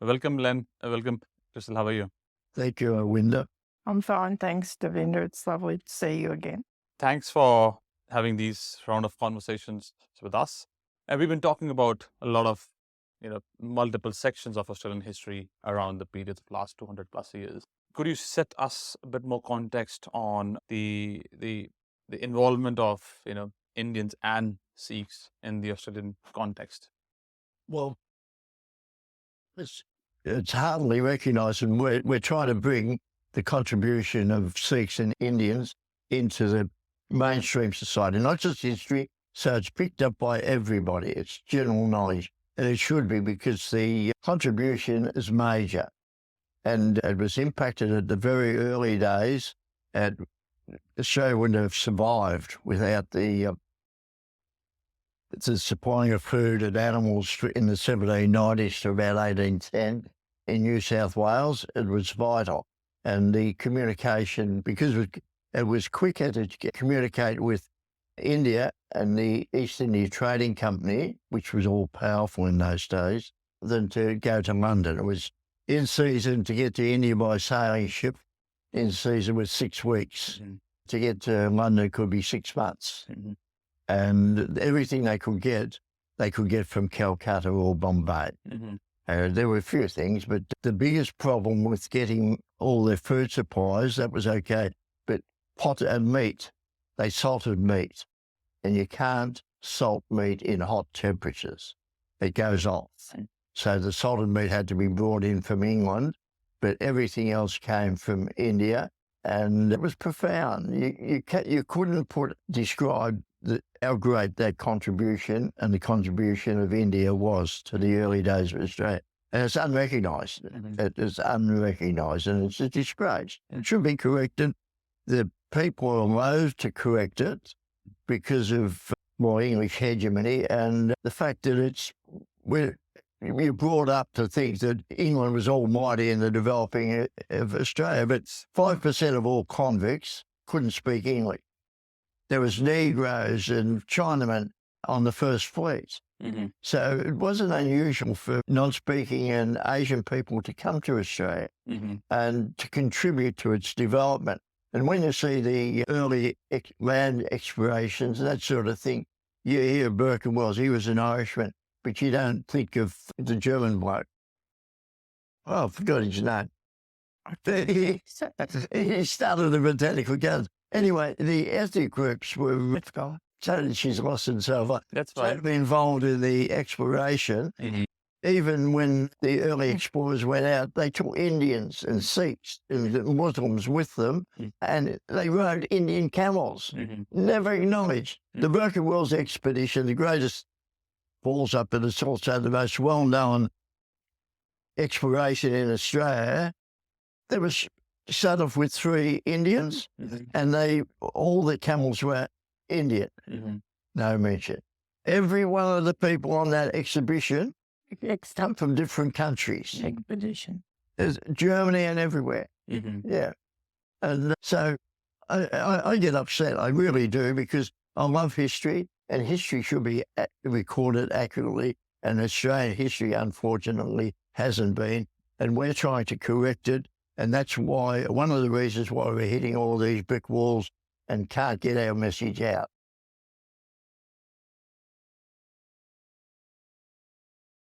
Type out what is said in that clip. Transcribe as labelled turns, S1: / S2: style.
S1: Welcome, Len. Welcome, Crystal. How are you?
S2: Thank you, Winder.
S3: I'm fine, thanks, Devinder. It's lovely to see you again.
S1: Thanks for having these round of conversations with us. And we've been talking about a lot of, multiple sections of Australian history around the period of last 200 plus years. Could you set us a bit more context on the involvement of, Indians and Sikhs in the Australian context?
S2: Well, it's hardly recognised, and we're trying to bring the contribution of Sikhs and Indians into the mainstream society, not just history, so it's picked up by everybody. It's general knowledge, and it should be, because the contribution is major, and it was impacted at the very early days. Australia wouldn't have survived without the supplying of food and animals in the 1790s to about 1810 in New South Wales. It was vital. And the communication, because it was quicker to communicate with India and the East India Trading Company, which was all powerful in those days, than to go to London. It was in season to get to India by sailing ship. In season was 6 weeks. Mm-hmm. To get to London could be 6 months. Mm-hmm. And everything they could get from Calcutta or Bombay. Mm-hmm. There were a few things, but the biggest problem with getting all their food supplies, that was okay. But pot and meat, they salted meat. And you can't salt meat in hot temperatures. It goes off. So the salted meat had to be brought in from England, but everything else came from India. And it was profound. You couldn't describe how great that contribution and the contribution of India was to the early days of Australia. And it's unrecognised. Mm-hmm. It is unrecognised, and it's a disgrace. It should be corrected. The people are loath to correct it because of more English hegemony and the fact that we're brought up to think that England was almighty in the developing of Australia, but 5% of all convicts couldn't speak English. There was Negroes and Chinamen on the first fleet. Mm-hmm. So it wasn't unusual for non-speaking and Asian people to come to Australia and to contribute to its development. And when you see the early land explorations and that sort of thing, you hear Burke and Wells, he was an Irishman, but you don't think of the German bloke. Oh, I forgot his name. He started the botanical gardens. Anyway, the ethnic groups were she's lost himself.
S1: That's right.
S2: Totally involved in the exploration. Mm-hmm. Even when the early explorers went out, they took Indians and Sikhs and Muslims with them, and they rode Indian camels. Mm-hmm. Never acknowledged. The Burke and Wells expedition, the greatest falls up, but it's also the most well-known exploration in Australia. There was started off with 3 Indians, and all the camels were Indian. Mm-hmm. No mention. Every one of the people on that exhibition come from different countries.
S3: Expedition.
S2: There's Germany and everywhere. Mm-hmm. Yeah. And so I get upset. I really do, because I love history, and history should be recorded accurately. And Australian history, unfortunately, hasn't been. And we're trying to correct it. And that's why, one of the reasons why we're hitting all these brick walls and can't get our message out.